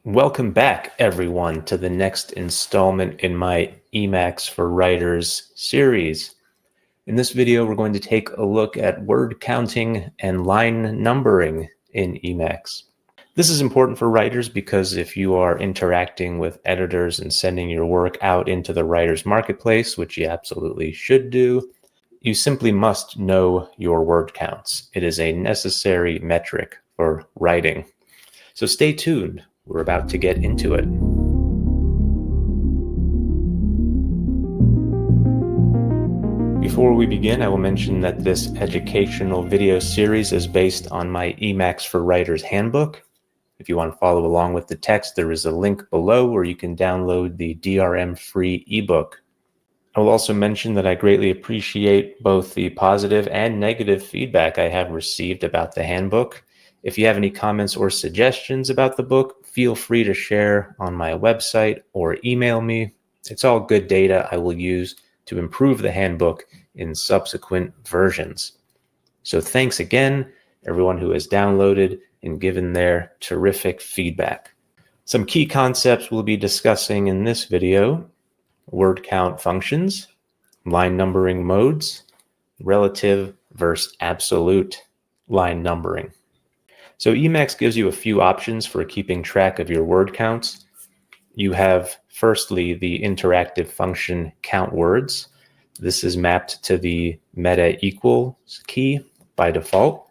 Welcome back, everyone, to the next installment in my Emacs for Writers series. In this video, we're going to take a look at word counting and line numbering in Emacs. This is important for writers because if you are interacting with editors and sending your work out into the writer's marketplace, which you absolutely should do, you simply must know your word counts. It is a necessary metric for writing. So stay tuned. We're about to get into it. Before we begin, I will mention that this educational video series is based on my Emacs for Writers handbook. If you want to follow along with the text, there is a link below where you can download the DRM-free ebook. I will also mention that I greatly appreciate both the positive and negative feedback I have received about the handbook. If you have any comments or suggestions about the book, feel free to share on my website or email me. It's all good data I will use to improve the handbook in subsequent versions. So thanks again, everyone who has downloaded and given their terrific feedback. Some key concepts we'll be discussing in this video: word count functions, line numbering modes, relative versus absolute line numbering. So Emacs gives you a few options for keeping track of your word counts. You have, firstly, the interactive function count words. This is mapped to the meta equals key by default.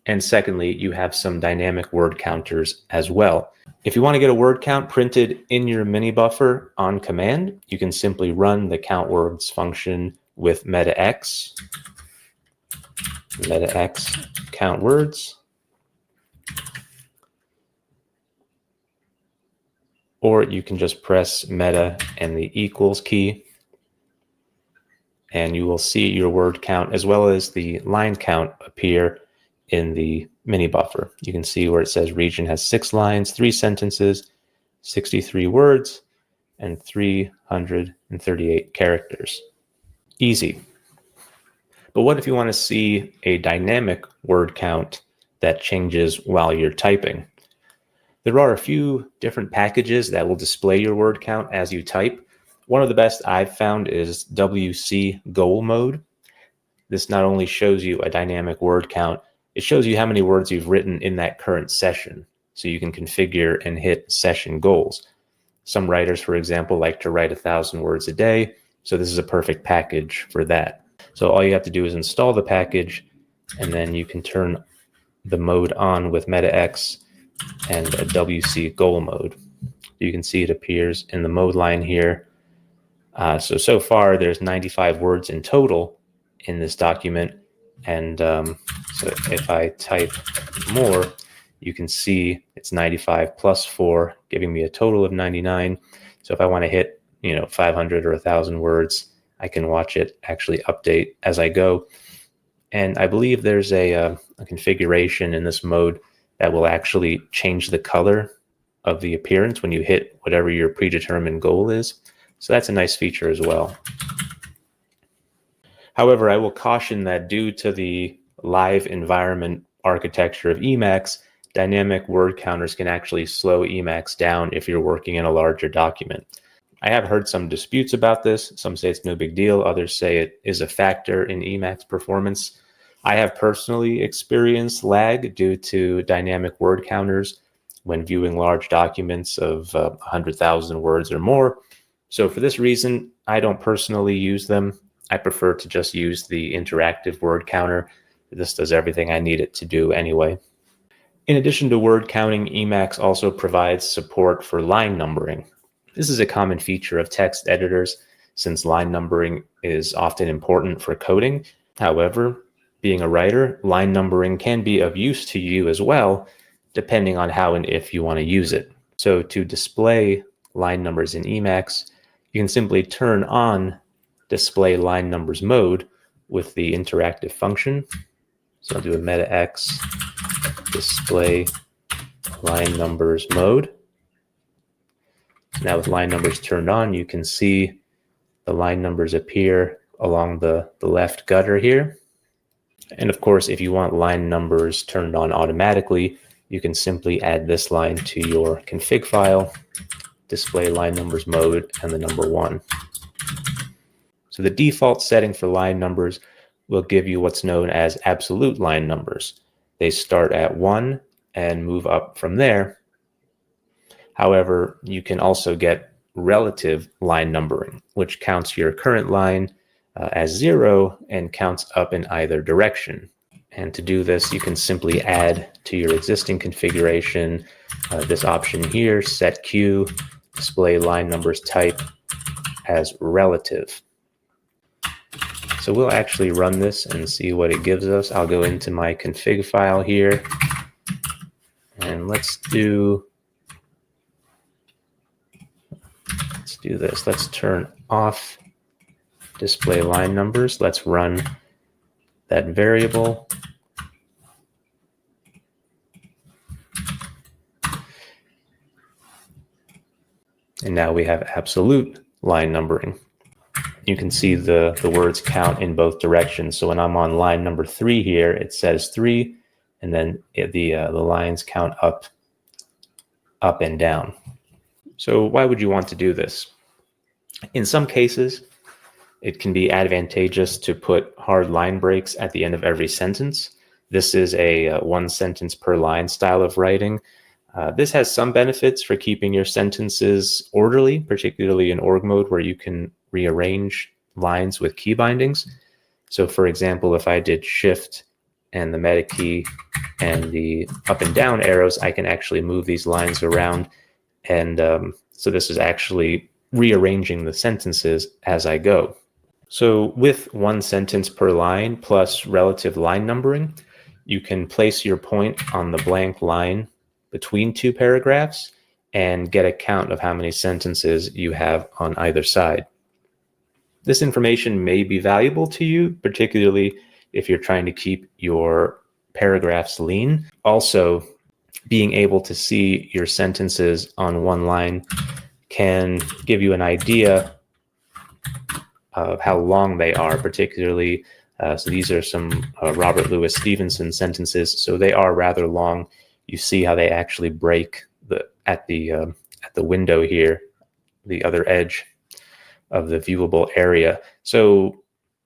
And secondly, you have some dynamic word counters as well. If you want to get a word count printed in your mini buffer on command, you can simply run the count words function with metax count words. Or you can just press meta and the equals key, and you will see your word count as well as the line count appear in the mini buffer. You can see where it says region has 6 lines, 3 sentences, 63 words, and 338 characters. Easy. But what if you want to see a dynamic word count that changes while you're typing? There are a few different packages that will display your word count as you type. One of the best I've found is WC Goal Mode. This not only shows you a dynamic word count, it shows you how many words you've written in that current session, so you can configure and hit session goals. Some writers, for example, like to write 1,000 words a day, so this is a perfect package for that. So all you have to do is install the package, and then you can turn the mode on with metax and a WC goal mode. You can see it appears in the mode line here. So far there's 95 words in total in this document, and so if I type more, you can see it's 95 plus 4, giving me a total of 99. So if I want to hit 500 or 1,000 words, I can watch it actually update as I go. And I believe there's a configuration in this mode that will actually change the color of the appearance when you hit whatever your predetermined goal is. So that's a nice feature as well. However, I will caution that due to the live environment architecture of Emacs, dynamic word counters can actually slow Emacs down if you're working in a larger document. I have heard some disputes about this. Some say it's no big deal. Others say it is a factor in Emacs performance. I have personally experienced lag due to dynamic word counters when viewing large documents of 100,000 words or more. So for this reason, I don't personally use them. I prefer to just use the interactive word counter. This does everything I need it to do anyway. In addition to word counting, Emacs also provides support for line numbering. This is a common feature of text editors since line numbering is often important for coding. However, being a writer, line numbering can be of use to you as well, depending on how and if you want to use it. So to display line numbers in Emacs, you can simply turn on display line numbers mode with the interactive function. So I'll do a metax display line numbers mode. Now with line numbers turned on, you can see the line numbers appear along the left gutter here. And of course, if you want line numbers turned on automatically, you can simply add this line to your config file, display line numbers mode, and the number 1. So the default setting for line numbers will give you what's known as absolute line numbers. They start at 1 and move up from there. However, you can also get relative line numbering, which counts your current line as 0 and counts up in either direction. And to do this, you can simply add to your existing configuration this option here, set Q, display line numbers type as relative. So we'll actually run this and see what it gives us. I'll go into my config file here, and let's do this. Let's turn off display line numbers. Let's run that variable. And now we have absolute line numbering. You can see the words count in both directions. So when I'm on line number 3 here, it says 3, and then the lines count up and down. So why would you want to do this? In some cases, it can be advantageous to put hard line breaks at the end of every sentence. This is a 1 sentence per line style of writing. This has some benefits for keeping your sentences orderly, particularly in org mode where you can rearrange lines with key bindings. So for example, if I did shift and the meta key and the up and down arrows, I can actually move these lines around. And so this is actually rearranging the sentences as I go. So with 1 sentence per line plus relative line numbering, you can place your point on the blank line between 2 paragraphs and get a count of how many sentences you have on either side. This information may be valuable to you, particularly if you're trying to keep your paragraphs lean. Also, being able to see your sentences on 1 line can give you an idea of how long they are, particularly. So these are some Robert Louis Stevenson sentences, so they are rather long. You see how they actually break at the window here, the other edge of the viewable area. So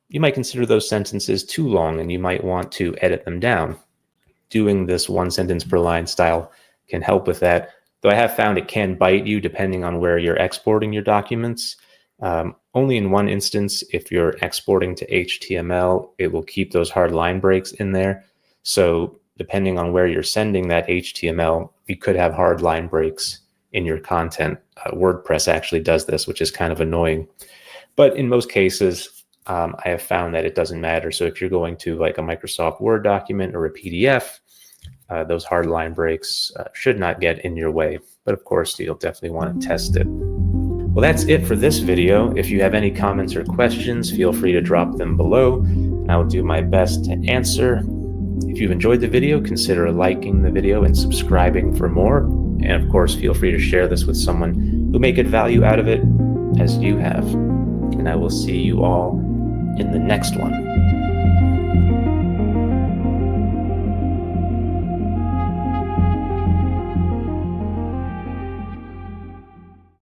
you might consider those sentences too long, and you might want to edit them down. Doing this 1 sentence per line style can help with that, though I have found it can bite you depending on where you're exporting your documents. Only in one instance, if you're exporting to HTML, it will keep those hard line breaks in there. So depending on where you're sending that HTML, you could have hard line breaks in your content. WordPress actually does this, which is kind of annoying. But in most cases, I have found that it doesn't matter. So if you're going to like a Microsoft Word document or a PDF, those hard line breaks should not get in your way. But of course, you'll definitely want to test it. Well, that's it for this video. If you have any comments or questions, feel free to drop them below, and I will do my best to answer. If you've enjoyed the video, consider liking the video and subscribing for more. And of course, feel free to share this with someone who may get value out of it as you have. And I will see you all in the next one.